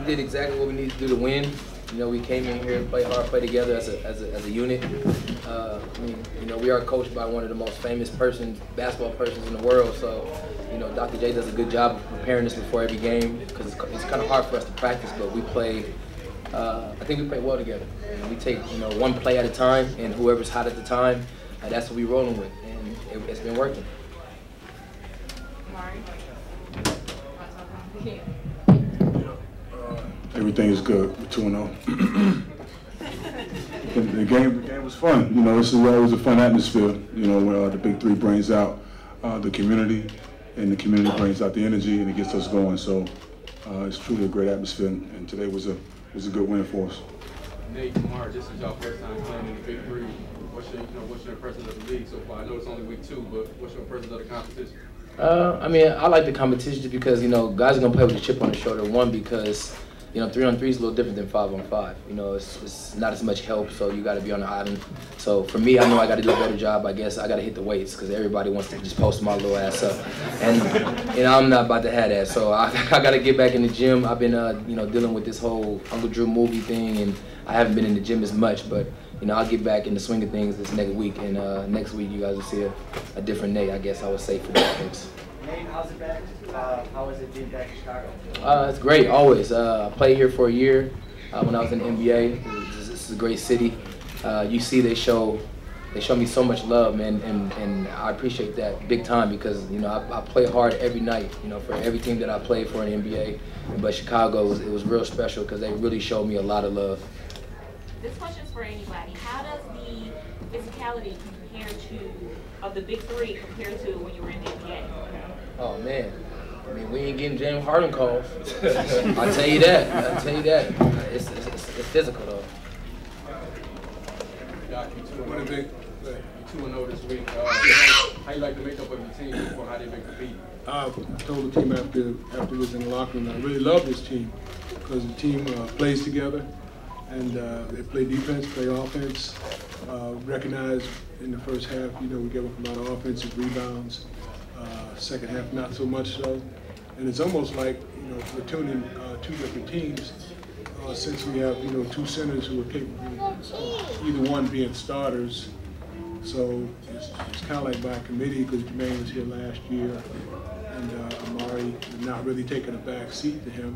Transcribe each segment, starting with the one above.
did exactly what we needed to do to win. You know, we came in here and played hard, played together as a unit. I mean, you know, we are coached by one of the most famous basketball persons in the world. So, you know, Dr. J does a good job of preparing us before every game because it's kind of hard for us to practice, but we play. I think we play well together. And we take, you know, one play at a time, and whoever's hot at the time, that's what we're rolling with, and it's been working. Everything is good. We're 2-0. The game was fun. You know, this is always a fun atmosphere. You know, where the Big Three brings out the community, and the community brings out the energy, and it gets us going. So it's truly a great atmosphere, and today was a good win for us. Nate, Amare, this is your first time playing in the Big Three. What's your impressions of the league so far? I know it's only week 2, but what's your impressions of the competition? I mean, I like the competition just because, you know, guys are gonna play with a chip on their shoulder. One, because, you know, 3-on-3 is a little different than 5-on-5. You know, it's not as much help, so you got to be on the island. So for me, I know I got to do a better job. I guess I got to hit the weights because everybody wants to just post my little ass up, and you know, I'm not about to have that. So I got to get back in the gym. I've been, you know, dealing with this whole Uncle Drew movie thing, and I haven't been in the gym as much. But you know, I'll get back in the swing of things this next week, and next week you guys will see a different Nate. I guess I would say for the offense. Nate, how's it back? How is it being back in Chicago? It's great, always. I played here for a year when I was in the NBA. This is a great city. You see, they show me so much love, man, and I appreciate that big time because, you know, I play hard every night, you know, for every team that I played for in the NBA. But Chicago, it was real special because they really showed me a lot of love. This question's for anybody. How does the physicality compare of the Big Three compared to when you were in the NBA? Oh man, I mean, we ain't getting James Harden calls. I'll tell you that. It's physical though. Doc, you 2-0 this week. How you like the makeup of your team before how they've been competing? I told the team after it was in the locker room, I really love this team because the team plays together and they play defense, play offense. Recognize in the first half, you know, we gave up a lot of offensive rebounds. Second half, not so much so. And it's almost like, you know, we're tuning 2 different teams since we have, you know, 2 centers who are capable of either one being starters. So it's kind of like by committee because Jermaine was here last year and Amare not really taking a back seat to him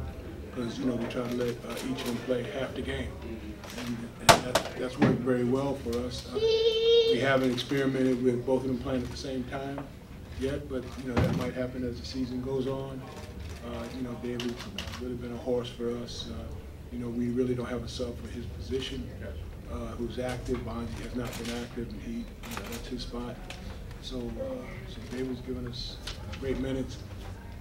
because, you know, we try to let each of them play half the game. And that's worked very well for us. We haven't experimented with both of them playing at the same time yet, but you know that might happen as the season goes on. You know, David's really been a horse for us. You know, we really don't have a sub for his position. Who's active? Bonzi has not been active, and you know, that's his spot. So David's given us great minutes.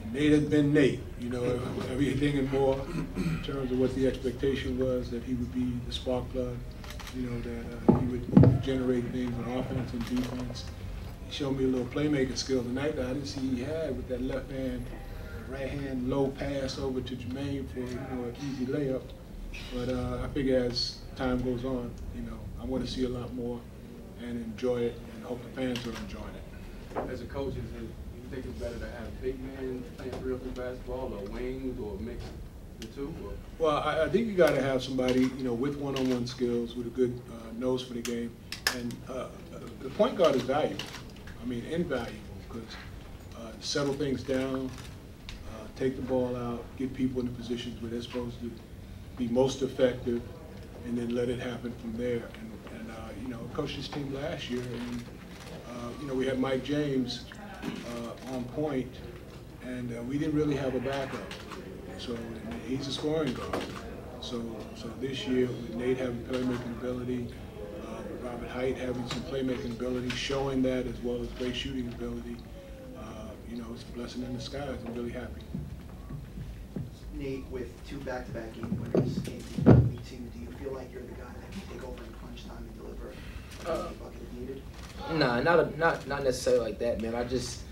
And Nate has been Nate. You know, everything and more in terms of what the expectation was that he would be the spark plug. You know, that he would generate things on offense and defense. He showed me a little playmaking skill tonight that I didn't see he had with that left hand, right hand low pass over to Jermaine for, you know, an easy layup. But I figure as time goes on, you know, I want to see a lot more and enjoy it and hope the fans are enjoying it. As a coach, do you think it's better to have big men playing real good basketball or wings or mix the two? Or? Well, I think you got to have somebody, you know, with one-on-one skills, with a good nose for the game. And the point guard is valuable. I mean, invaluable, because settle things down, take the ball out, get people in the positions where they're supposed to be most effective, and then let it happen from there. And you know, I coached this team last year, and you know, we had Mike James on point, and we didn't really have a backup. So he's a scoring guard. So this year, with Nate having playmaking ability, Robert Height having some playmaking ability, showing that as well as great shooting ability, you know, it's a blessing in disguise. I'm really happy. Nate, with 2 back-to-back game winners, game 2, do you feel like you're the guy that can take over in crunch time and deliver the bucket if needed? Nah, not necessarily like that, man. I just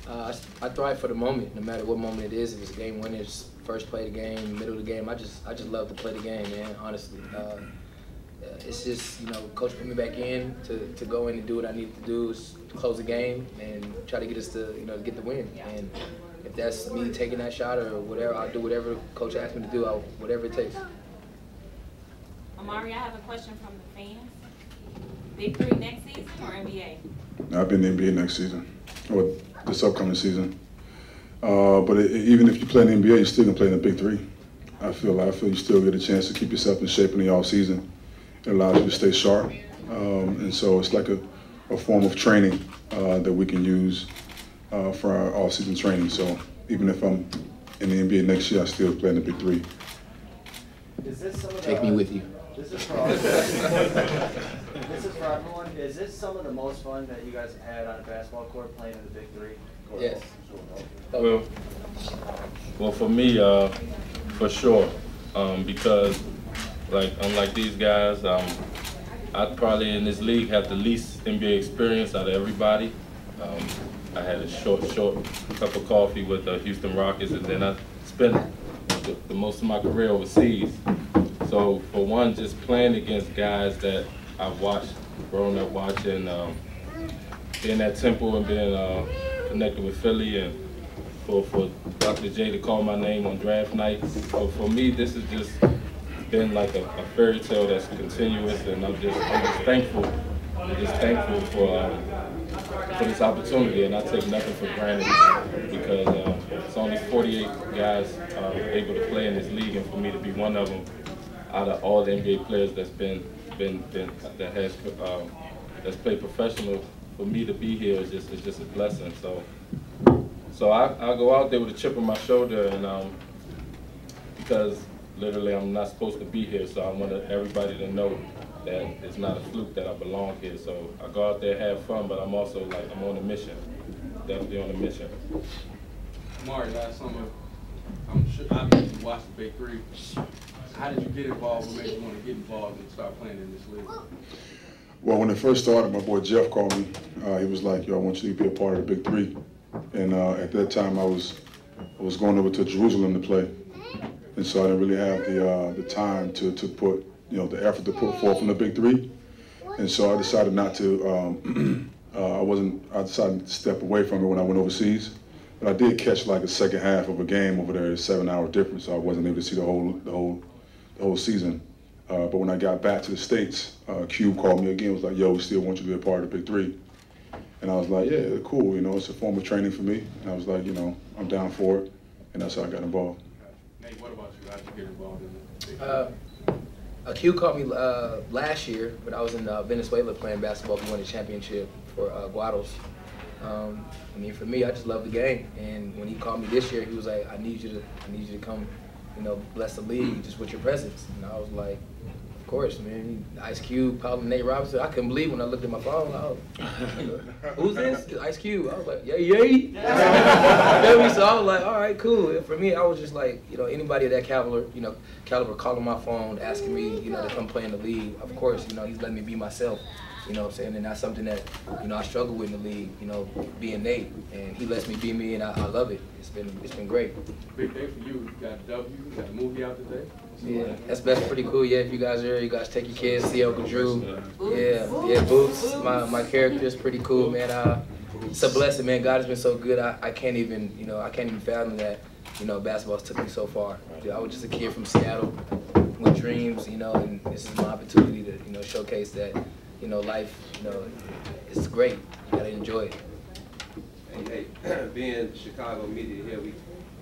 I thrive for the moment, no matter what moment it is. If it's a game winner, it's first play of the game, middle of the game. I just love to play the game, man. Honestly, it's just, you know, coach put me back in to go in and do what I need to do, is close the game and try to get us to, you know, get the win. And if that's me taking that shot or whatever, I'll do whatever coach asks me to do, whatever it takes. Amare, I have a question from the fans. Big three next season or NBA? I've been in the NBA next season, or this upcoming season. But even if you play in the NBA, you're still gonna play in the big three. I feel you still get a chance to keep yourself in shape in the off season. It allows you to stay sharp, and so it's like a form of training that we can use for our off season training. So even if I'm in the NBA next year, I still play in the big three. Take me with you. This is for everyone. Is this some of the most fun that you guys have had on a basketball court playing in the big three? Yes. Well, for me, for sure, because unlike these guys, I probably in this league have the least NBA experience out of everybody. I had a short cup of coffee with the Houston Rockets, and then I spent the most of my career overseas. So for one, just playing against guys that I've grown up watching, being at Temple and being connected with Philly, and for Dr. J to call my name on draft night. So for me, this has just been like a fairy tale that's continuous, and I'm just thankful. I'm just thankful for this opportunity, and I take nothing for granted because it's only 48 guys able to play in this league, and for me to be one of them out of all the NBA players that's that's played professional, for me to be here is just a blessing. So I go out there with a chip on my shoulder, and because literally I'm not supposed to be here, so I want everybody to know that it's not a fluke that I belong here. So I go out there, have fun, but I'm also I'm on a mission, definitely on a mission. Amare, last summer, I'm sure obviously you watched the Big Three. How did you get involved? What made you want to get involved and start playing in this league? Well, when it first started, my boy Jeff called me. He was like, "Yo, I want you to be a part of the Big Three." And at that time, I was going over to Jerusalem to play, and so I didn't really have the time to put the effort to put forth in the Big Three. And so I decided not to. I decided to step away from it when I went overseas. But I did catch like a second half of a game over there, 7-hour difference, so I wasn't able to see the whole season. But when I got back to the States, Cube called me again, was like, "Yo, we still want you to be a part of the Big Three." And I was like, "Yeah, cool, it's a form of training for me." And I was like, I'm down for it, and that's how I got involved. Nate, what about you? How did you get involved in the Big Three? Q called me last year when I was in Venezuela playing basketball. We won a championship for Guados. For me, I just love the game. And when he called me this year, he was like, I need you to come, bless the league just with your presence." And I was like, "Of course, man." Ice Cube, Paul, Nate Robinson. I couldn't believe when I looked at my phone. I was like, "Who's this?" It's Ice Cube. I was like, "Yay!" You feel me? So I was like, "All right, cool." And for me, I was just like, anybody of that caliber calling my phone, asking me, to come play in the league. Of course, he's letting me be myself. You know what I'm saying? And that's something that, I struggle with in the league, being Nate. And he lets me be me, and I love it. It's been great. Big day for you. You got a W, you got a movie out today. Yeah, that's pretty cool. Yeah, if you guys are here, you guys take your kids, see Uncle Drew. Yeah, Boots. My character is pretty cool, man. It's a blessing, man. God has been so good. I can't even, fathom that, basketball's took me so far. I was just a kid from Seattle with dreams, and this is my opportunity to, showcase that, life, it's great. You gotta enjoy it. Hey, being Chicago media here, we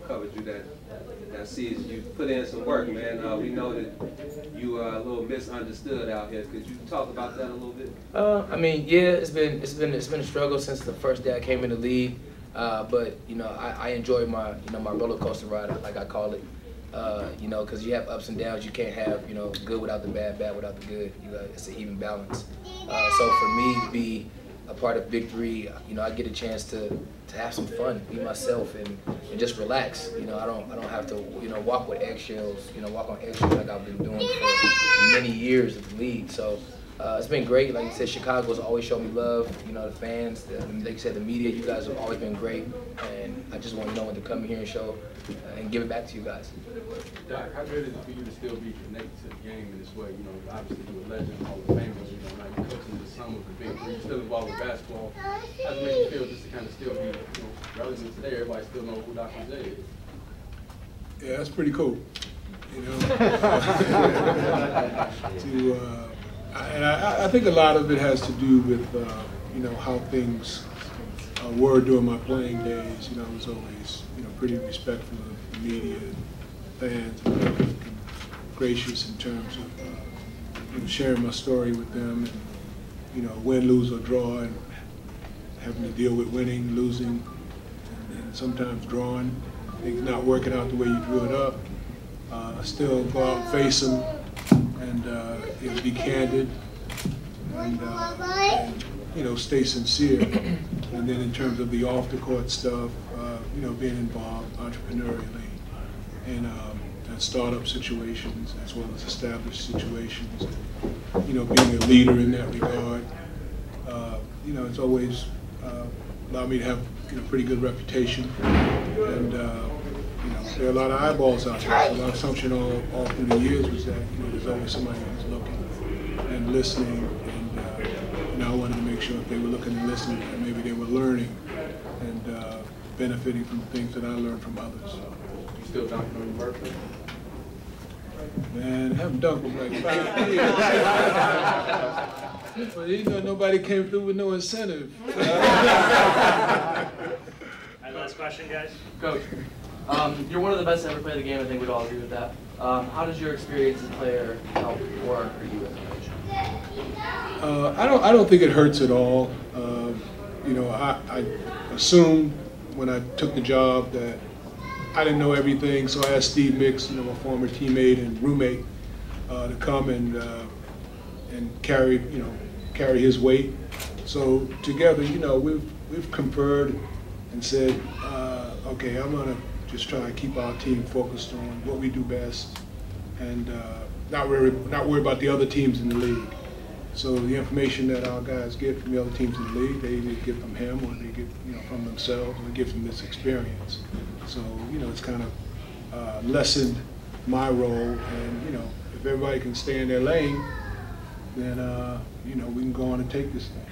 covered you that season. You put in some work, man. We know that you are a little misunderstood out here. Could you talk about that a little bit? Yeah, it's been a struggle since the first day I came in the league. But I enjoy my my roller coaster ride, like I call it. Because you have ups and downs. You can't have good without the bad, bad without the good. It's an even balance. So for me to be a part of Big Three, I get a chance to have some fun, be myself, and just relax. I don't have to walk with eggshells, walk on eggshells like I've been doing for many years of the league. So It's been great. Like you said, Chicago's always showed me love. You know, the fans, like you said, the media. You guys have always been great, and I just want to know when to come here and show and give it back to you guys. Doc, how good is it for you to still be connected to the game in this way? You know, obviously you're a legend, Hall of Famer. You know, now you're coaching with some of the big three. You're still involved with basketball. How does it make you feel just to kind of still be, you know, relevant today? Everybody still knows who Dr.j is. Yeah, that's pretty cool. You know, I think a lot of it has to do with you know, how things were during my playing days. You know, I was always, you know, pretty respectful of the media and fans, and gracious in terms of you know, sharing my story with them, and you know, win, lose, or draw, and having to deal with winning, losing, and sometimes drawing, things not working out the way you drew it up. Still go out and face them, and you know, be candid, and you know, stay sincere. And then in terms of the off-the-court stuff, you know, being involved entrepreneurially in startup situations as well as established situations, you know, being a leader in that regard, you know, it's always allowed me to have, you know, pretty good reputation, and you know, there are a lot of eyeballs out there. So my assumption all through the years was that, you know, there's always somebody who's looking and listening, and you know, I wanted to make sure if they were looking and listening, that maybe they were learning and benefiting from the things that I learned from others. You still dunking on your birthday? Man, I haven't dunked in like 5 years. But you know, nobody came through with no incentive. All right, last question, guys. Coach, you're one of the best to ever play the game. I think we'd all agree with that. How does your experience as a player help or hurt you as a coach? I don't think it hurts at all. You know, I assumed when I took the job that I didn't know everything, so I asked Steve Mix, you know, my former teammate and roommate, to come and carry his weight. So together, you know, we've conferred and said, okay, I'm gonna just try and keep our team focused on what we do best, and not worry about the other teams in the league. So the information that our guys get from the other teams in the league, they either get from him or they get, you know, from themselves, or it gives them this experience. So, you know, it's kind of lessened my role, and, you know, if everybody can stay in their lane, then, you know, we can go on and take this thing.